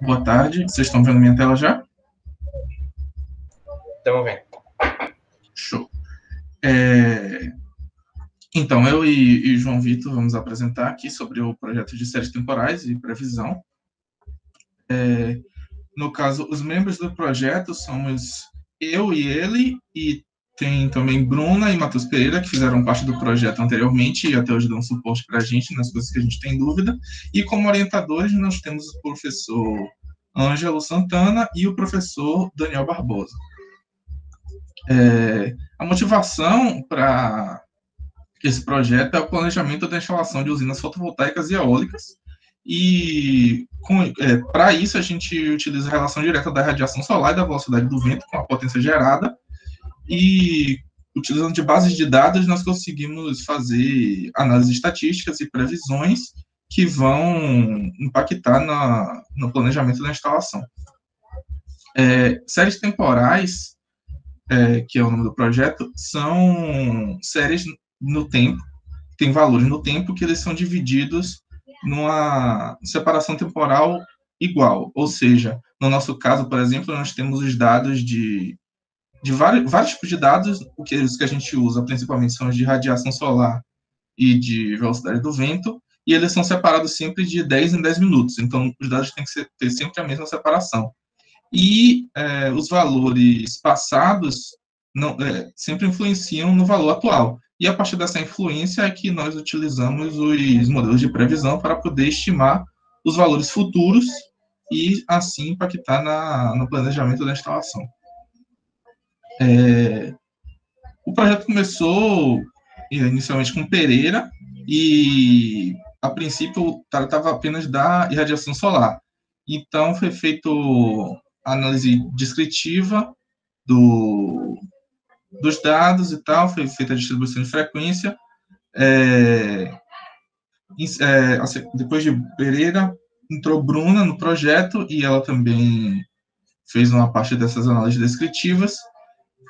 Boa tarde, vocês estão vendo minha tela já? Estamos vendo. Show. Então, eu e João Vitor vamos apresentar aqui sobre o projeto de séries temporais e previsão. No caso, os membros do projeto somos eu e ele, e tem também Bruna e Matheus Pereira, que fizeram parte do projeto anteriormente e até hoje dão suporte para a gente nas coisas que a gente tem dúvida. E como orientadores, nós temos o professor Ângelo Santana e o professor Daniel Barbosa. A motivação para esse projeto é o planejamento da instalação de usinas fotovoltaicas e eólicas, e para isso a gente utiliza a relação direta da radiação solar e da velocidade do vento com a potência gerada, e utilizando de bases de dados nós conseguimos fazer análises estatísticas e previsões que vão impactar no planejamento da instalação. Séries temporais, que é o nome do projeto, são séries no tempo, tem valores no tempo que eles são divididos numa separação temporal igual, ou seja, no nosso caso, por exemplo, nós temos os dados de vários tipos de dados, os que a gente usa principalmente são os de radiação solar e de velocidade do vento, e eles são separados sempre de 10 em 10 minutos, então os dados têm que ter sempre a mesma separação. E os valores passados sempre influenciam no valor atual. E a partir dessa influência é que nós utilizamos os modelos de previsão para poder estimar os valores futuros e, assim, impactar no planejamento da instalação. O projeto começou inicialmente com Pereira e, a princípio, tratava apenas da irradiação solar. Então, foi feita a análise descritiva dos dados e tal, foi feita a distribuição de frequência. Depois de Pereira, entrou Bruna no projeto e ela também fez uma parte dessas análises descritivas.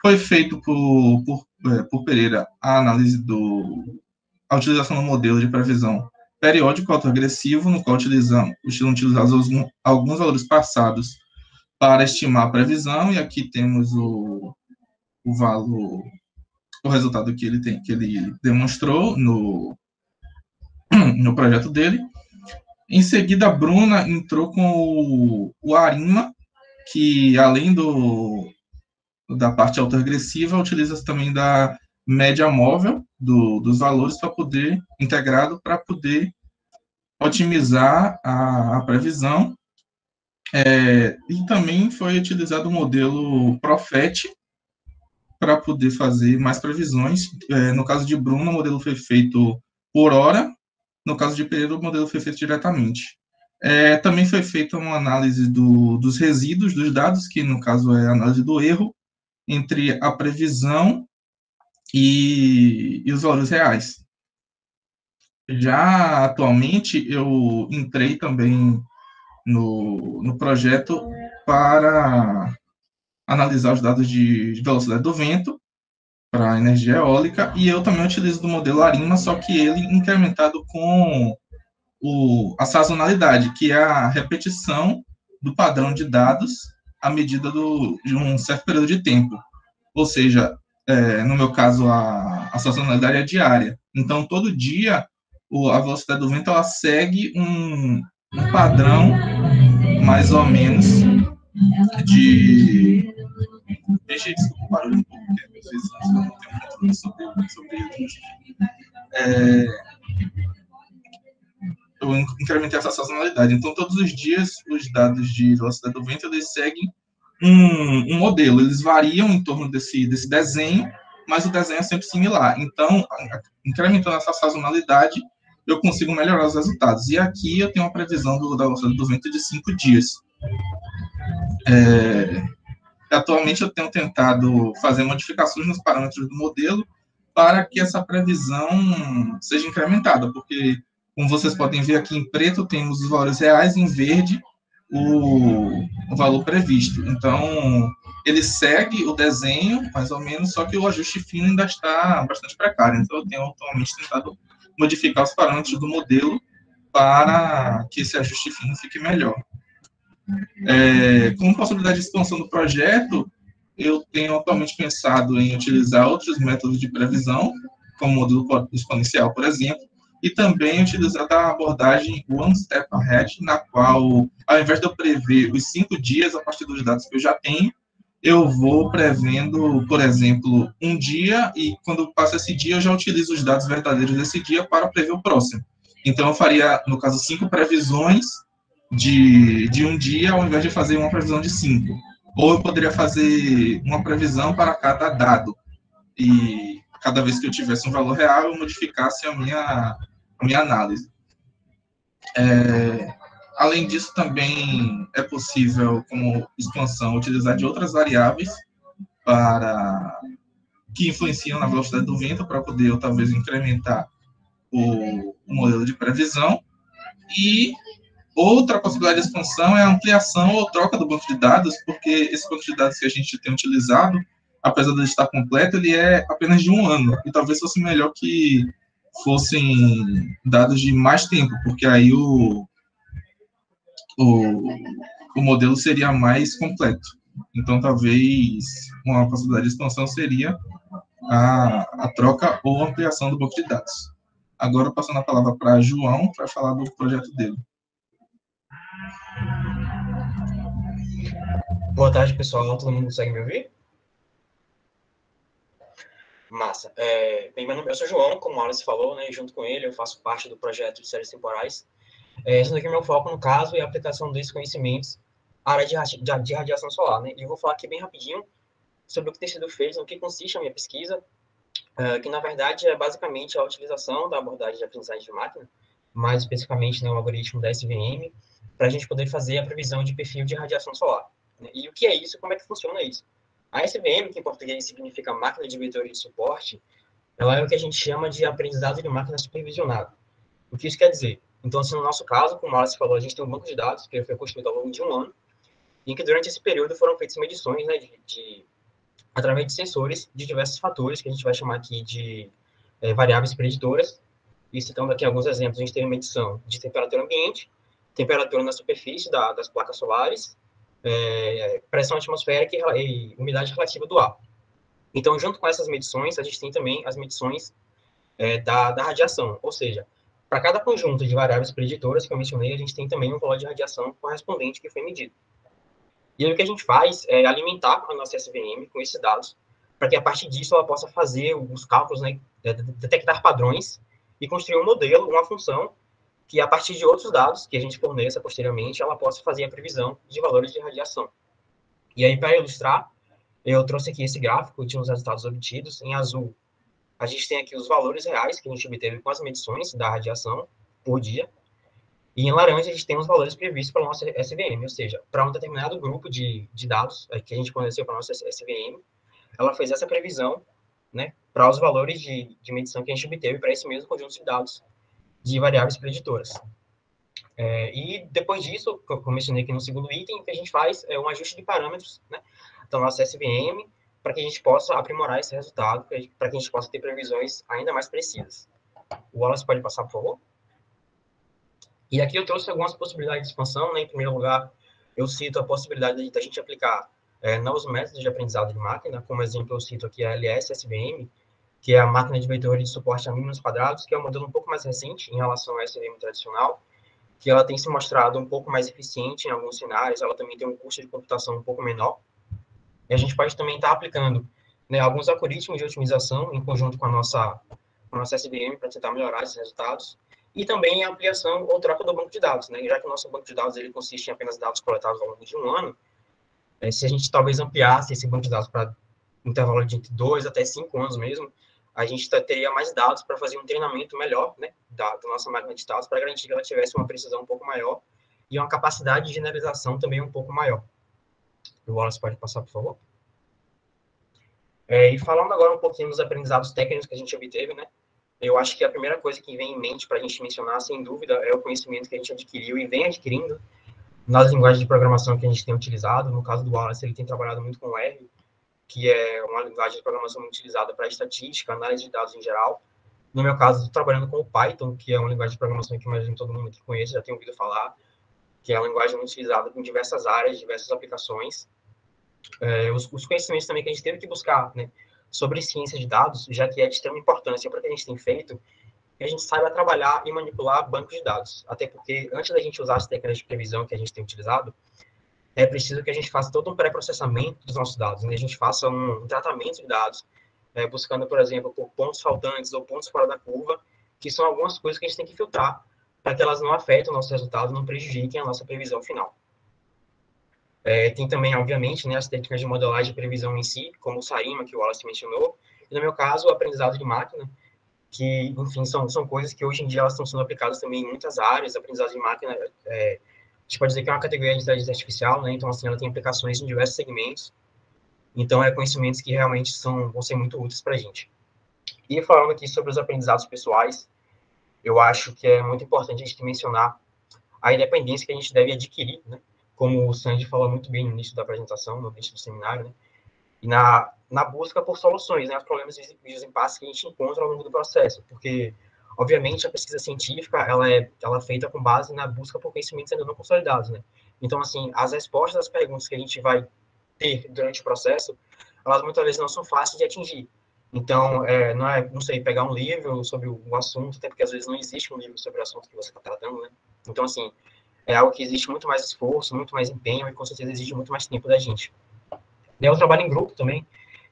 Foi feito por Pereira a análise a utilização do modelo de previsão periódico autoagressivo, no qual utilizamos alguns valores passados para estimar a previsão, e aqui temos o resultado que ele demonstrou no projeto dele. Em seguida, a Bruna entrou com o ARIMA, que, além da parte autoagressiva, utiliza também da média móvel dos valores integrado para poder otimizar a previsão. E também foi utilizado o modelo Profet para poder fazer mais previsões. No caso de Bruna, o modelo foi feito por hora. No caso de Pereira, o modelo foi feito diretamente. Também foi feita uma análise dos resíduos dos dados, que no caso é a análise do erro entre a previsão e os valores reais. Já atualmente, eu entrei também no projeto para analisar os dados de velocidade do vento para a energia eólica, e eu também utilizo do modelo ARIMA, só que ele incrementado com a sazonalidade, que é a repetição do padrão de dados à medida de um certo período de tempo. Ou seja, no meu caso, a sazonalidade é diária. Então, todo dia, a velocidade do vento ela segue um padrão, mais ou menos, de... Deixa eu desculpa o barulho um pouco, porque às vezes eu não tenho controle sobre ele. Eu incrementei essa sazonalidade. Então, todos os dias, os dados de velocidade do vento, eles seguem um modelo. Eles variam em torno desse desenho, mas o desenho é sempre similar. Então, incrementando essa sazonalidade, eu consigo melhorar os resultados. E aqui eu tenho uma previsão da velocidade do vento de 5 dias. Atualmente, eu tenho tentado fazer modificações nos parâmetros do modelo para que essa previsão seja incrementada, porque, como vocês podem ver aqui em preto, temos os valores reais, em verde, o valor previsto. Então, ele segue o desenho, mais ou menos, só que o ajuste fino ainda está bastante precário. Então, eu tenho atualmente tentado modificar os parâmetros do modelo para que esse ajuste fino fique melhor. Como possibilidade de expansão do projeto, eu tenho atualmente pensado em utilizar outros métodos de previsão, como o modelo exponencial, por exemplo, e também utilizar a abordagem One Step Ahead, na qual, ao invés de eu prever os 5 dias a partir dos dados que eu já tenho, eu vou prevendo, por exemplo, um dia, e quando passa esse dia, eu já utilizo os dados verdadeiros desse dia para prever o próximo. Então, eu faria, no caso, 5 previsões de um dia, ao invés de fazer uma previsão de 5. Ou eu poderia fazer uma previsão para cada dado. E cada vez que eu tivesse um valor real, eu modificasse a minha análise. Além disso, também é possível, como expansão, utilizar de outras variáveis que influenciam na velocidade do vento, para poder, eu, talvez, incrementar o modelo de previsão. E outra possibilidade de expansão é a ampliação ou troca do banco de dados, porque esse banco de dados que a gente tem utilizado, apesar de estar completo, ele é apenas de 1 ano. E talvez fosse melhor que fossem dados de mais tempo, porque aí o modelo seria mais completo. Então, talvez uma possibilidade de expansão seria a troca ou ampliação do banco de dados. Agora, passando a palavra para João, para falar do projeto dele. Boa tarde, pessoal. Todo mundo consegue me ouvir? Massa. Bem, meu nome, eu sou João, como o Alice falou, né? Junto com ele, eu faço parte do projeto de séries temporais. Esse daqui é meu foco, no caso, é a aplicação desses conhecimentos à área de radiação solar, né? E eu vou falar aqui bem rapidinho sobre o que tem sido feito, no que consiste a minha pesquisa, que, na verdade, é basicamente a utilização da abordagem de aprendizagem de máquina, mais especificamente, né, o algoritmo da SVM, para a gente poder fazer a previsão de perfil de radiação solar. Né? E o que é isso? Como é que funciona isso? A SVM, que em português significa máquina de vetor de suporte, ela é o que a gente chama de aprendizado de máquina supervisionado. O que isso quer dizer? Então, assim, no nosso caso, como o Márcio falou, a gente tem um banco de dados que foi construído ao longo de 1 ano, em que durante esse período foram feitas medições, né, através de sensores de diversos fatores, que a gente vai chamar aqui de variáveis preditoras. E citando aqui alguns exemplos, a gente tem medição de temperatura ambiente, temperatura na superfície das placas solares, pressão atmosférica e umidade relativa do ar. Então, junto com essas medições, a gente tem também as medições da radiação, ou seja, para cada conjunto de variáveis preditoras que eu mencionei, a gente tem também um valor de radiação correspondente que foi medido. E aí o que a gente faz é alimentar a nossa SVM com esses dados, para que a partir disso ela possa fazer os cálculos, né, detectar padrões e construir um modelo, uma função, que a partir de outros dados que a gente forneça posteriormente, ela possa fazer a previsão de valores de radiação. E aí, para ilustrar, eu trouxe aqui esse gráfico de uns resultados obtidos. Em azul, a gente tem aqui os valores reais que a gente obteve com as medições da radiação por dia. E em laranja, a gente tem os valores previstos para a nossa SVM, ou seja, para um determinado grupo de dados que a gente forneceu para a nossa SVM, ela fez essa previsão, né, para os valores de medição que a gente obteve para esse mesmo conjunto de dados de variáveis preditoras. E depois disso, como eu mencionei aqui no segundo item, o que a gente faz é um ajuste de parâmetros, né, da nossa SVM, para que a gente possa aprimorar esse resultado, para que a gente possa ter previsões ainda mais precisas. O Wallace pode passar, por favor? E aqui eu trouxe algumas possibilidades de expansão, né? Em primeiro lugar, eu cito a possibilidade da gente aplicar novos métodos de aprendizado de máquina, como exemplo eu cito aqui a LS-SVM, que é a máquina de vetores de suporte a mínimos quadrados, que é um modelo um pouco mais recente em relação à SVM tradicional, que ela tem se mostrado um pouco mais eficiente em alguns cenários, ela também tem um custo de computação um pouco menor. E a gente pode também estar aplicando, né, alguns algoritmos de otimização em conjunto com a nossa SVM para tentar melhorar esses resultados. E também a ampliação ou troca do banco de dados, né? Já que o nosso banco de dados ele consiste em apenas dados coletados ao longo de 1 ano, se a gente talvez ampliasse esse banco de dados para um intervalo de 2 até 5 anos mesmo, a gente teria mais dados para fazer um treinamento melhor, né, da nossa máquina de dados, para garantir que ela tivesse uma precisão um pouco maior e uma capacidade de generalização também um pouco maior. O Wallace pode passar, por favor? E falando agora um pouquinho dos aprendizados técnicos que a gente obteve, né? Eu acho que a primeira coisa que vem em mente para a gente mencionar, sem dúvida, é o conhecimento que a gente adquiriu e vem adquirindo nas linguagens de programação que a gente tem utilizado. No caso do Wallace, ele tem trabalhado muito com R, que é uma linguagem de programação muito utilizada para estatística, análise de dados em geral. No meu caso, estou trabalhando com o Python, que é uma linguagem de programação que imagino todo mundo que conhece já tem ouvido falar, que é uma linguagem muito utilizada em diversas áreas, diversas aplicações. Os conhecimentos também que a gente teve que buscar, né, sobre ciência de dados, já que é de extrema importância para o que a gente tem feito, que a gente saiba trabalhar e manipular bancos de dados. Até porque, antes da gente usar as técnicas de previsão que a gente tem utilizado, é preciso que a gente faça todo um pré-processamento dos nossos dados, né? A gente faça um tratamento de dados, buscando, por exemplo, por pontos faltantes ou pontos fora da curva, que são algumas coisas que a gente tem que filtrar para que elas não afetem o nosso resultado, não prejudiquem a nossa previsão final. Tem também, obviamente, né, as técnicas de modelagem e previsão em si, como o SARIMA, que o Wallace mencionou, e no meu caso, o aprendizado de máquina, que, enfim, são coisas que hoje em dia elas estão sendo aplicadas também em muitas áreas. A aprendizagem de máquina, a gente pode dizer que é uma categoria de inteligência artificial, né? Então, assim, ela tem aplicações em diversos segmentos. Então, conhecimentos que realmente vão ser muito úteis para a gente. E falando aqui sobre os aprendizados pessoais, eu acho que é muito importante a gente mencionar a independência que a gente deve adquirir, né? Como o Sandy falou muito bem no início da apresentação, no início do seminário, né? E na busca por soluções, né, os problemas e os impasses que a gente encontra ao longo do processo, porque, obviamente, a pesquisa científica, ela é feita com base na busca por conhecimentos ainda não consolidados, né? Então, assim, as respostas às perguntas que a gente vai ter durante o processo, elas muitas vezes não são fáceis de atingir. Então, não sei, pegar um livro sobre o assunto, até porque às vezes não existe um livro sobre o assunto que você está tratando, né? Então, assim, é algo que existe muito mais esforço, muito mais empenho e, com certeza, exige muito mais tempo da gente. E é um trabalho em grupo também,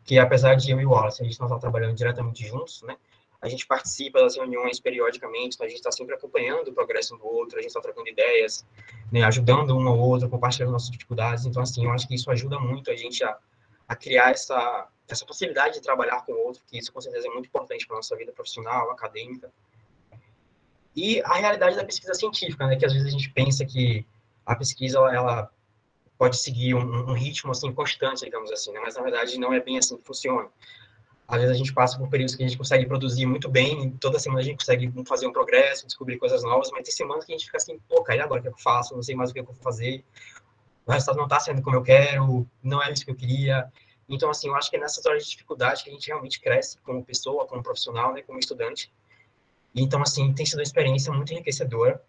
que apesar de eu e o Wallace, a gente não está trabalhando diretamente juntos, né? A gente participa das reuniões periodicamente, então a gente está sempre acompanhando o progresso um do outro, a gente está trocando ideias, né, ajudando um ao outro, compartilhando nossas dificuldades. Então, assim, eu acho que isso ajuda muito a gente a criar essa possibilidade de trabalhar com o outro, que isso com certeza é muito importante para a nossa vida profissional, acadêmica. E a realidade da pesquisa científica, né, que às vezes a gente pensa que a pesquisa, ela pode seguir um ritmo assim constante, digamos assim, né? Mas na verdade não é bem assim que funciona. Às vezes a gente passa por períodos que a gente consegue produzir muito bem, e toda semana a gente consegue fazer um progresso, descobrir coisas novas, mas tem semanas que a gente fica assim, pô, cara, e agora o que eu faço? Não sei mais o que eu vou fazer, o resultado não está sendo como eu quero, não é isso que eu queria. Então, assim, eu acho que é nessas horas de dificuldade que a gente realmente cresce como pessoa, como profissional, né, como estudante. E, então, assim, tem sido uma experiência muito enriquecedora,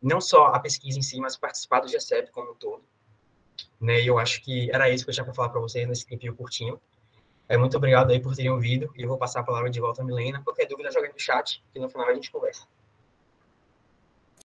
não só a pesquisa em si, mas participar do GCEP como um todo. Né, e eu acho que era isso que eu tinha para falar para vocês nesse tempinho curtinho. Muito obrigado aí por terem ouvido, e eu vou passar a palavra de volta a Milena. Qualquer dúvida, joga aí no chat, que no final a gente conversa.